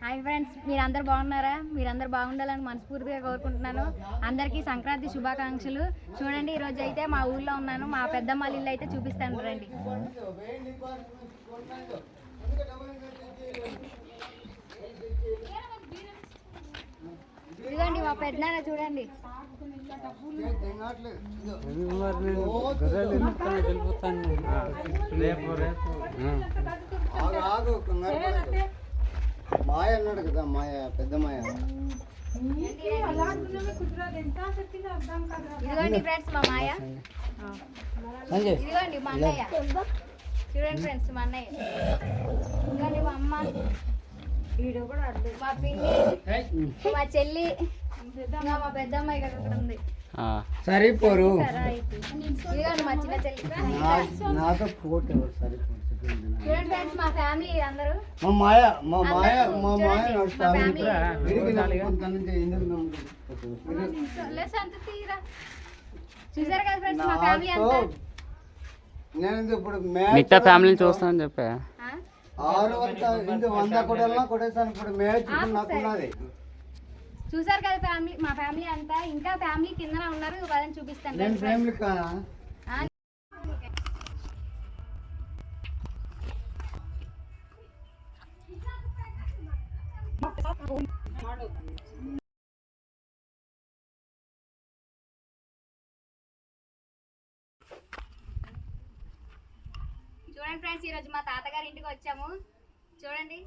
Hi friends, మీరందరూ బాగున్నారా? మీరందరూ బాగుండాలని మనస్ఫూర్తిగా కోరుకుంటున్నాను. అందరికీ సంక్రాంతి శుభాకాంక్షలు. చూడండి, ఈరోజు అయితే మా ఊళ్ళో ఉన్నాను. మా పెద్దమ్మ ఇల్లు అయితే చూపిస్తాను రండి. ఇదిగోండి మా పెద్దనాన్న, చూడండి. మాయ అన్నాడు కదా, మాయ పెద్ద మాయ. ఇదిగోండి ఫ్రెండ్స్ మా మాయ. ఇదిగోండి మా అన్నయ్య. చూడండి ఫ్రెండ్స్ మా అన్నయ్య. ఇదిగోండి మా అమ్మ, మా పిన్ని, మా చెల్లి, మా పెద్దమ్మాయి అక్కడ ఉంది. సరిపోరు. ఇదిగోండి మా చిన్న చెల్లి. నాతో ఫోటో సరిపోరు. చూడండి ఫ్రెండ్స్ మా ఫ్యామిలీ అందరూ. మా మాయ మా మాయ మా మాయ చూసారు కదా ఫ్రెండ్స్ మా ఫ్యామిలీ అంతా. నేను ఇప్పుడు మిగతా ఫ్యామిలీని చూస్తానని చెప్పా. 100 కొట్టాలన్నా కొట్టేస్తాను. ఇప్పుడు మ్యాచ్ నాకున్నది. చూసారు కదా ఫ్యామిలీ, మా ఫ్యామిలీ అంతా. ఇంకా ఫ్యామిలీ కింద ఉన్నారు, వాళ్ళని చూపిస్తాను. నేను ఫ్యామిలీ కానా? చూడండి ఫ్రెండ్స్, ఈరోజు మా తాతగారి ఇంటికి వచ్చాము. చూడండి,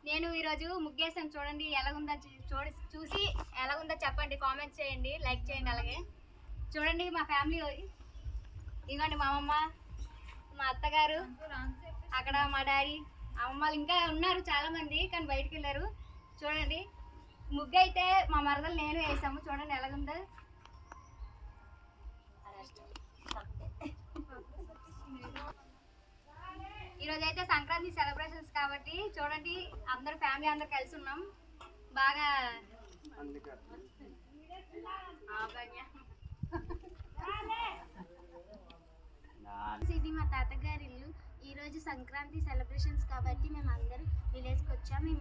నేను ఈరోజు ముగ్గేసాను. చూడండి ఎలాగుందో, చూసి ఎలాగుందో చెప్పండి, కామెంట్ చేయండి, లైక్ చేయండి. అలాగే చూడండి మా ఫ్యామిలీ. ఇదిగోండి మా అమ్మమ్మ, మా అత్తగారు, అక్కడ మా డాడీ, అమ్మమ్మలు ఇంకా ఉన్నారు చాలా మంది, కానీ బయటికి వెళ్ళారు. చూడండి ముగ్గు అయితే మా మరదలు నేను వేసాము. చూడండి ఎలాగుందో. ఈరోజు అయితే సంక్రాంతి సెలబ్రేషన్స్ కాబట్టి చూడండి, అందరు ఫ్యామిలీ అందరు కలిసి ఉన్నాం బాగా. ఇది మా తాతగారి ఇల్లు. ఈరోజు సంక్రాంతి సెలబ్రేషన్స్ కాబట్టి మేము అందరూ విలేజ్కి వచ్చాము. ఈ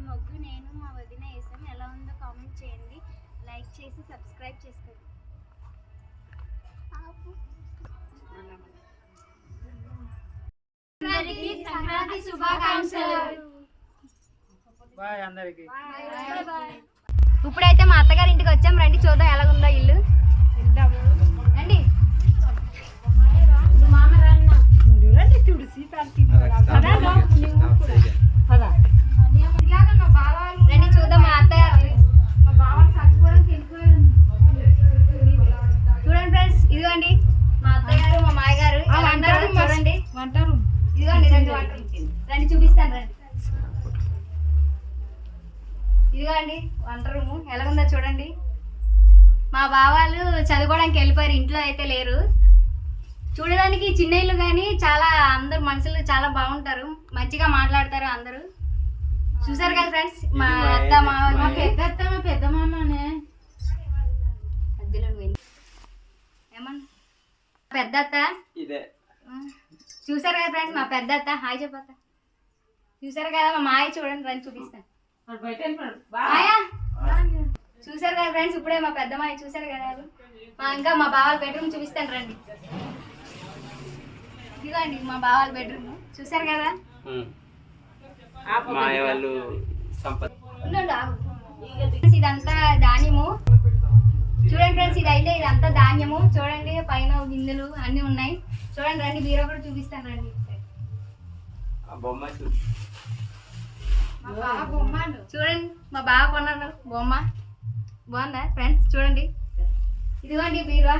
మొగ్గు నేను మా వదిన వేసాము. ఎలా ఉందో కామెంట్ చేయండి, లైక్ చేసి సబ్స్క్రైబ్ చేసుకోండి. సంక్రాంతి శుభాకాంక్షలు. ఇప్పుడైతే మా అత్తగారి ఇంటికి వచ్చాం. రండి చూద్దాం ఎలాగుందో ఇల్లు. రండి. రండి చూద్దాం మా అత్తగారు. చూడండి ఫ్రెండ్స్, ఇదిగోండి మా అత్తగారు, మా మాయగారు చూడండి. ఇదిగోండి రండి చూపిస్తాను. రండి, ఇదిగోండి వంట రూము ఎలాగుందో చూడండి. మా బావాలు చదువుకోవడానికి వెళ్ళిపోయారు, ఇంట్లో అయితే లేరు. చూడడానికి చిన్న ఇల్లు కానీ చాలా అందరు మనుషులు చాలా బాగుంటారు, మంచిగా మాట్లాడతారు అందరూ. చూసారు కదా ఫ్రెండ్స్, మా అత్త మా పెద్ద మామనే ఏమన్నా పెద్ద అత్త. చూసారు కదా ఫ్రెండ్స్ మా పెద్ద అత్త. హాయ్ చెప్పత్త. చూసారు కదా మా మాయ. చూడండి రండి చూపిస్తాను. చూసారు కదా ఫ్రెండ్స్, ఇప్పుడే మా పెద్ద మాయ. చూసారు కదా, ఇంకా మా బావాల బెడ్రూమ్ చూపిస్తాను రండి. ఇదిగోండి మా బావాల బెడ్రూమ్. చూసారు కదా. ఇదంతా ధాన్యము. చూడండి ఫ్రెండ్స్, ఇదంతా ధాన్యము. చూడండి పైన గిన్నెలు అన్ని ఉన్నాయి. చూడండి రండి, బీరో కూడా చూపిస్తాను రండి. చూడండి మా బావ కొన్నాడు బొమ్మ. బాగుందా ఫ్రెండ్స్? చూడండి ఇదిగోండి బీరో.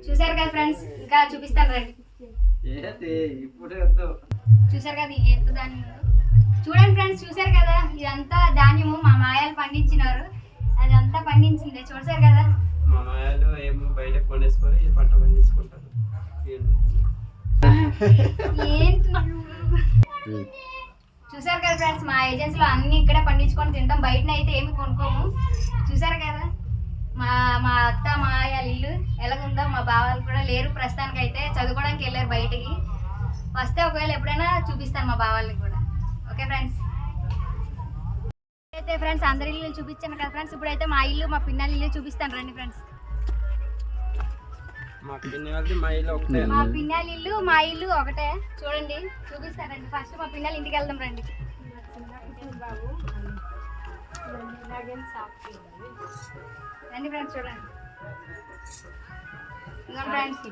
చూసారు కదా ఫ్రెండ్స్, ఇంకా చూపిస్తాను రండి. చూసారు కదా ఎంత ధాన్యం. చూడండి ఫ్రెండ్స్, చూసారు కదా ఇదంతా ధాన్యము మా మాయాలు పండించినారు. అదంతా పండించింది. చూసారు కదా. చూసారు కదా ఫ్రెండ్స్, మా ఏజెన్సీలో అన్ని ఇక్కడే పండించుకొని తింటాం, బయటన అయితే ఏమి కొనుక్కోము. చూసారు కదా మా అత్త మా ఇల్లు ఎలాగుందో. మా బావాలు కూడా లేరు ప్రస్తుతానికి, అయితే చదువుకోవడానికి వెళ్ళారు బయటికి. వస్తే ఒకవేళ ఎప్పుడైనా చూపిస్తాను మా బావాళ్ళని కూడా. ఓకే ఫ్రెండ్స్, అయితే ఫ్రెండ్స్ అందరి ఇల్లు చూపించాను కదా ఫ్రెండ్స్. ఇప్పుడైతే మా ఇల్లు మా పిన్నల ఇల్లు చూపిస్తాను రండి ఫ్రెండ్స్. మా పిన్నల ఇల్లు మా ఇల్లు ఒకటే చూడండి, చూపిస్తారండి. ఫస్ట్ మా పిన్నల ఇంటికి వెళ్దాం రండి. రండి ఫ్రెండ్స్ చూడండి. ఇదిగోండి ఫ్రెండ్స్,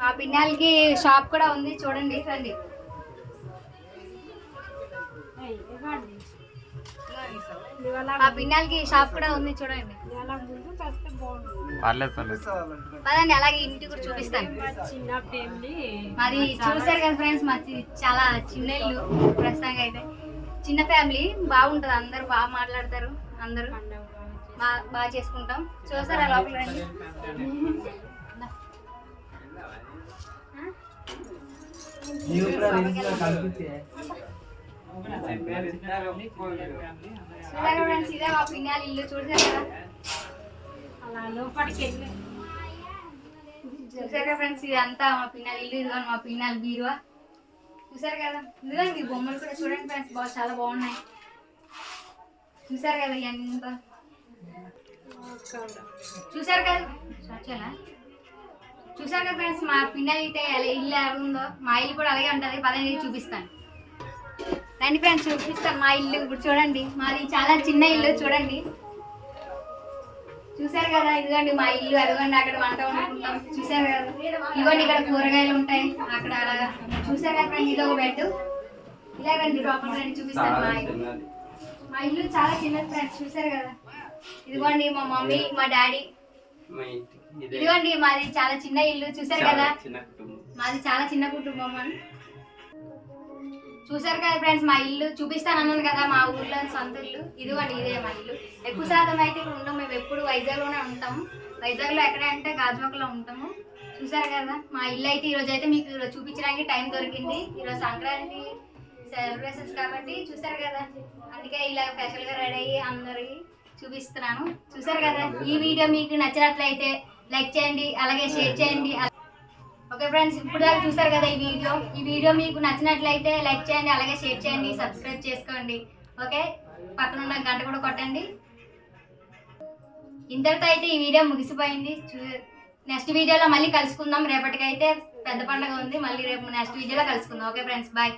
మా పిన్నలకి షాప్ కూడా ఉంది చూడండి. రండి. మా పిన్నలకి షాప్ కూడా ఉంది చూడండి. పర్లేదు పర్లేదు. పదండి అలాగే ఇంటి కూడా చూపిస్తాను. మాది చూసారు కదా ఫ్రెండ్స్, మాది చాలా చిన్న ఇల్లు. ప్రస్తుతానికి అయితే చిన్న ఫ్యామిలీ, బాగుంటుంది. అందరూ బాగా మాట్లాడతారు, అందరూ బాగా చేసుకుంటాం. చూసారా లోపల రండి. చూసారా ఫ్రెండ్స్, ఇదే మా పిన్నల ఇల్లు. చూసారు కదా, చూసారు కదా ఫ్రెండ్స్, ఇదంతా మా పిన్నల ఇల్లు. ఇదిగో మా పిన్నల బీరువా. చూసారు కదా, ఇదిగోండి బొమ్మలు కూడా చూడండి ఫ్రెండ్స్, చాలా బాగున్నాయి. చూసారు కదా ఇవన్నీ, చూసారు కదా చూసారు కదా ఫ్రెండ్స్, మా పిన్నలు అయితే ఇల్లు ఎలా ఉందో మా ఇల్లు కూడా అలాగే ఉంటుంది. పదండి చూపిస్తాను రండి ఫ్రెండ్స్, చూపిస్తాను మా ఇల్లు. ఇప్పుడు చూడండి, మాది చాలా చిన్న ఇల్లు చూడండి. చూసారు కదా, ఇదిగోండి మా ఇల్లు. అదిగోండి అక్కడ వంట వండుకుంటాం. చూసారు కదా, ఇదిగోండి ఇక్కడ కూరగాయలు ఉంటాయి అక్కడ అలాగా. చూసారు కదా ఫ్రెండ్స్, ఇది ఒక బెడ్. ఇలాగండి లోపల రండి చూపిస్తాను మా ఇల్లు. మా ఇల్లు చాలా చిన్నది ఫ్రెండ్స్. చూసారు కదా, ఇదిగోండి మా మమ్మీ మా డాడీ. ఇదిగోండి మాది చాలా చిన్న ఇల్లు. చూసారు కదా, మాది చాలా చిన్న కుటుంబం అని. చూసారు కదా ఫ్రెండ్స్, మా ఇల్లు చూపిస్తాను అన్నాను కదా, మా ఊర్లో సొంత ఇల్లు. ఇదిగోండి ఇదే మా ఇల్లు. ఎక్కువ శాతం అయితే ఇక్కడ ఉంటాం. మేము ఎప్పుడు వైజాగ్లోనే ఉంటాము. వైజాగ్లో ఎక్కడంటే గాజువాకలో ఉంటాము. చూసారు కదా, మా ఇల్లు అయితే ఈరోజు అయితే మీకు చూపించడానికి టైం దొరికింది. ఈరోజు సంక్రాంతి సెలబ్రేషన్స్ కాబట్టి చూసారు కదా, అందుకే ఇలా స్పెషల్గా రెడీ అయ్యి అందరికి చూపిస్తున్నాను. చూసారు కదా, ఈ వీడియో మీకు నచ్చినట్లయితే లైక్ చేయండి, అలాగే షేర్ చేయండి. ఓకే ఫ్రెండ్స్, ఇప్పుడు దాకా చూసారు కదా ఈ వీడియో మీకు నచ్చినట్లయితే లైక్ చేయండి, అలాగే షేర్ చేయండి, సబ్స్క్రైబ్ చేసుకోండి. ఓకే, పక్కన ఉన్న గంట కూడా కొట్టండి. ఇంతటితో అయితే ఈ వీడియో ముగిసిపోయింది. నెక్స్ట్ వీడియోలో మళ్ళీ కలుసుకుందాం. రేపటికైతే పెద్ద పండుగ ఉంది, మళ్ళీ రేపు నెక్స్ట్ వీడియోలో కలుసుకుందాం. Okay friends, bye.